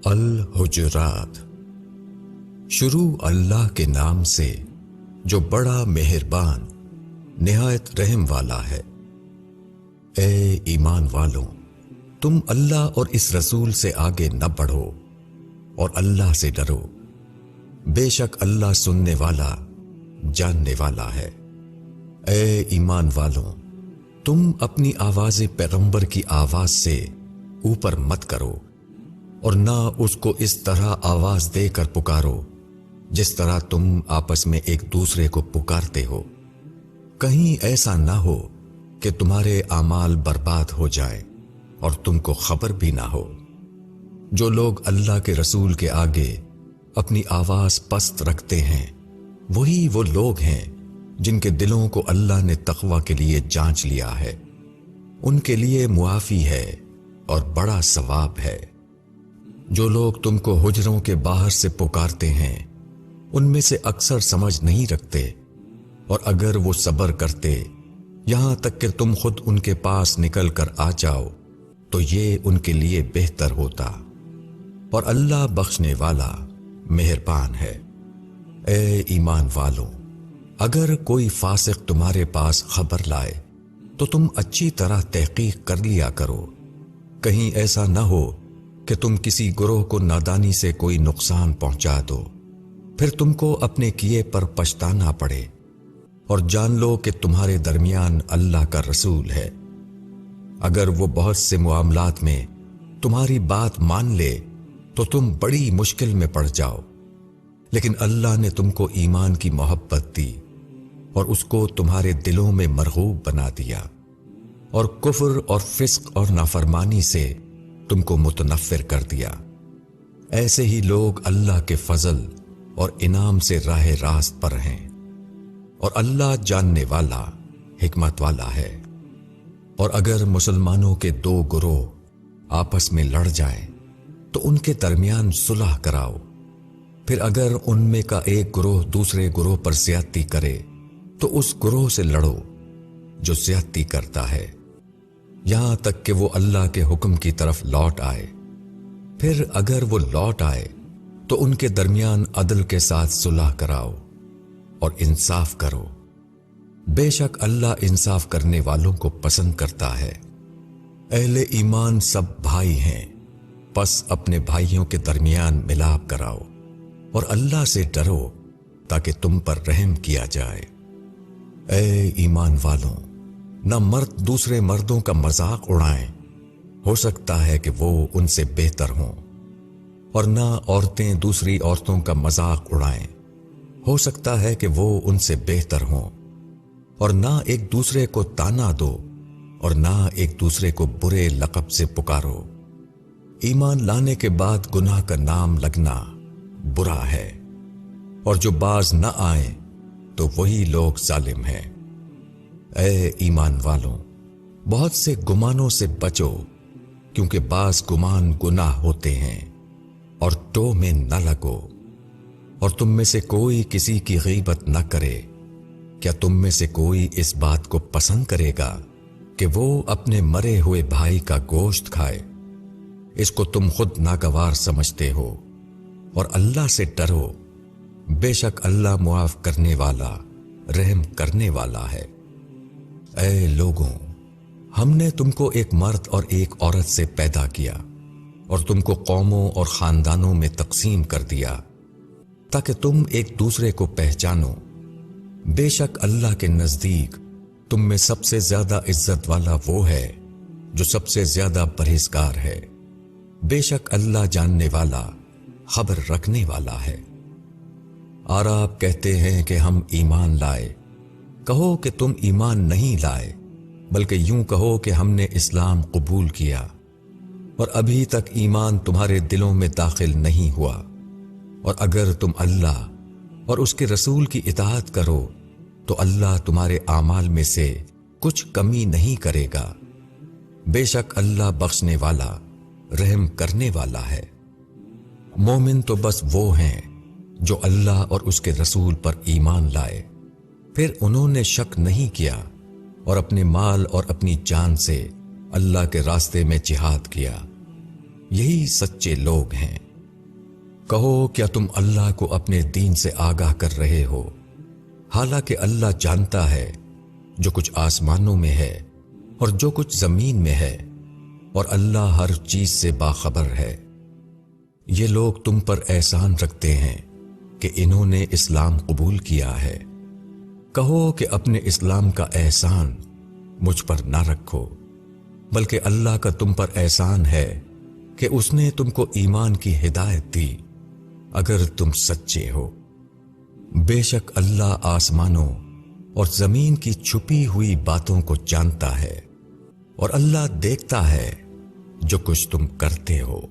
الحجرات۔ شروع اللہ کے نام سے جو بڑا مہربان نہایت رحم والا ہے۔ اے ایمان والوں، تم اللہ اور اس رسول سے آگے نہ بڑھو اور اللہ سے ڈرو، بے شک اللہ سننے والا جاننے والا ہے۔ اے ایمان والوں، تم اپنی آواز پیغمبر کی آواز سے اوپر مت کرو اور نہ اس کو اس طرح آواز دے کر پکارو جس طرح تم آپس میں ایک دوسرے کو پکارتے ہو، کہیں ایسا نہ ہو کہ تمہارے اعمال برباد ہو جائیں اور تم کو خبر بھی نہ ہو۔ جو لوگ اللہ کے رسول کے آگے اپنی آواز پست رکھتے ہیں وہی وہ لوگ ہیں جن کے دلوں کو اللہ نے تقوی کے لیے جانچ لیا ہے، ان کے لیے معافی ہے اور بڑا ثواب ہے۔ جو لوگ تم کو حجروں کے باہر سے پکارتے ہیں ان میں سے اکثر سمجھ نہیں رکھتے، اور اگر وہ صبر کرتے یہاں تک کہ تم خود ان کے پاس نکل کر آ جاؤ تو یہ ان کے لیے بہتر ہوتا، اور اللہ بخشنے والا مہربان ہے۔ اے ایمان والوں، اگر کوئی فاسق تمہارے پاس خبر لائے تو تم اچھی طرح تحقیق کر لیا کرو، کہیں ایسا نہ ہو کہ تم کسی گروہ کو نادانی سے کوئی نقصان پہنچا دو، پھر تم کو اپنے کیے پر پچھتانا پڑے، اور جان لو کہ تمہارے درمیان اللہ کا رسول ہے۔ اگر وہ بہت سے معاملات میں تمہاری بات مان لے تو تم بڑی مشکل میں پڑ جاؤ، لیکن اللہ نے تم کو ایمان کی محبت دی اور اس کو تمہارے دلوں میں مرغوب بنا دیا، اور کفر اور فسق اور نافرمانی سے تم کو متنفر کر دیا۔ ایسے ہی لوگ اللہ کے فضل اور انعام سے راہ راست پر ہیں، اور اللہ جاننے والا حکمت والا ہے۔ اور اگر مسلمانوں کے دو گروہ آپس میں لڑ جائیں تو ان کے درمیان صلح کراؤ، پھر اگر ان میں کا ایک گروہ دوسرے گروہ پر زیادتی کرے تو اس گروہ سے لڑو جو زیادتی کرتا ہے، یہاں تک کہ وہ اللہ کے حکم کی طرف لوٹ آئے۔ پھر اگر وہ لوٹ آئے تو ان کے درمیان عدل کے ساتھ صلح کراؤ اور انصاف کرو، بے شک اللہ انصاف کرنے والوں کو پسند کرتا ہے۔ اہل ایمان سب بھائی ہیں، پس اپنے بھائیوں کے درمیان ملاپ کراؤ اور اللہ سے ڈرو تاکہ تم پر رحم کیا جائے۔ اے ایمان والوں، نہ مرد دوسرے مردوں کا مذاق اڑائیں، ہو سکتا ہے کہ وہ ان سے بہتر ہوں، اور نہ عورتیں دوسری عورتوں کا مذاق اڑائیں، ہو سکتا ہے کہ وہ ان سے بہتر ہوں، اور نہ ایک دوسرے کو تانا دو اور نہ ایک دوسرے کو برے لقب سے پکارو۔ ایمان لانے کے بعد گناہ کا نام لگنا برا ہے، اور جو باز نہ آئیں تو وہی لوگ ظالم ہیں۔ اے ایمان والوں، بہت سے گمانوں سے بچو، کیونکہ بعض گمان گناہ ہوتے ہیں، اور ٹو میں نہ لگو۔ اور تم میں سے کوئی کسی کی غیبت نہ کرے، کیا تم میں سے کوئی اس بات کو پسند کرے گا کہ وہ اپنے مرے ہوئے بھائی کا گوشت کھائے؟ اس کو تم خود ناگوار سمجھتے ہو، اور اللہ سے ڈرو، بے شک اللہ معاف کرنے والا رحم کرنے والا ہے۔ اے لوگوں، ہم نے تم کو ایک مرد اور ایک عورت سے پیدا کیا اور تم کو قوموں اور خاندانوں میں تقسیم کر دیا تاکہ تم ایک دوسرے کو پہچانو۔ بے شک اللہ کے نزدیک تم میں سب سے زیادہ عزت والا وہ ہے جو سب سے زیادہ پرہیزگار ہے، بے شک اللہ جاننے والا خبر رکھنے والا ہے۔ اعراب کہتے ہیں کہ ہم ایمان لائے، کہو کہ تم ایمان نہیں لائے، بلکہ یوں کہو کہ ہم نے اسلام قبول کیا اور ابھی تک ایمان تمہارے دلوں میں داخل نہیں ہوا، اور اگر تم اللہ اور اس کے رسول کی اطاعت کرو تو اللہ تمہارے اعمال میں سے کچھ کمی نہیں کرے گا، بے شک اللہ بخشنے والا رحم کرنے والا ہے۔ مومن تو بس وہ ہیں جو اللہ اور اس کے رسول پر ایمان لائے، پھر انہوں نے شک نہیں کیا اور اپنے مال اور اپنی جان سے اللہ کے راستے میں جہاد کیا، یہی سچے لوگ ہیں۔ کہو کیا تم اللہ کو اپنے دین سے آگاہ کر رہے ہو، حالانکہ اللہ جانتا ہے جو کچھ آسمانوں میں ہے اور جو کچھ زمین میں ہے، اور اللہ ہر چیز سے باخبر ہے۔ یہ لوگ تم پر احسان رکھتے ہیں کہ انہوں نے اسلام قبول کیا ہے۔ کہو کہ اپنے اسلام کا احسان مجھ پر نہ رکھو، بلکہ اللہ کا تم پر احسان ہے کہ اس نے تم کو ایمان کی ہدایت دی، اگر تم سچے ہو۔ بے شک اللہ آسمانوں اور زمین کی چھپی ہوئی باتوں کو جانتا ہے، اور اللہ دیکھتا ہے جو کچھ تم کرتے ہو۔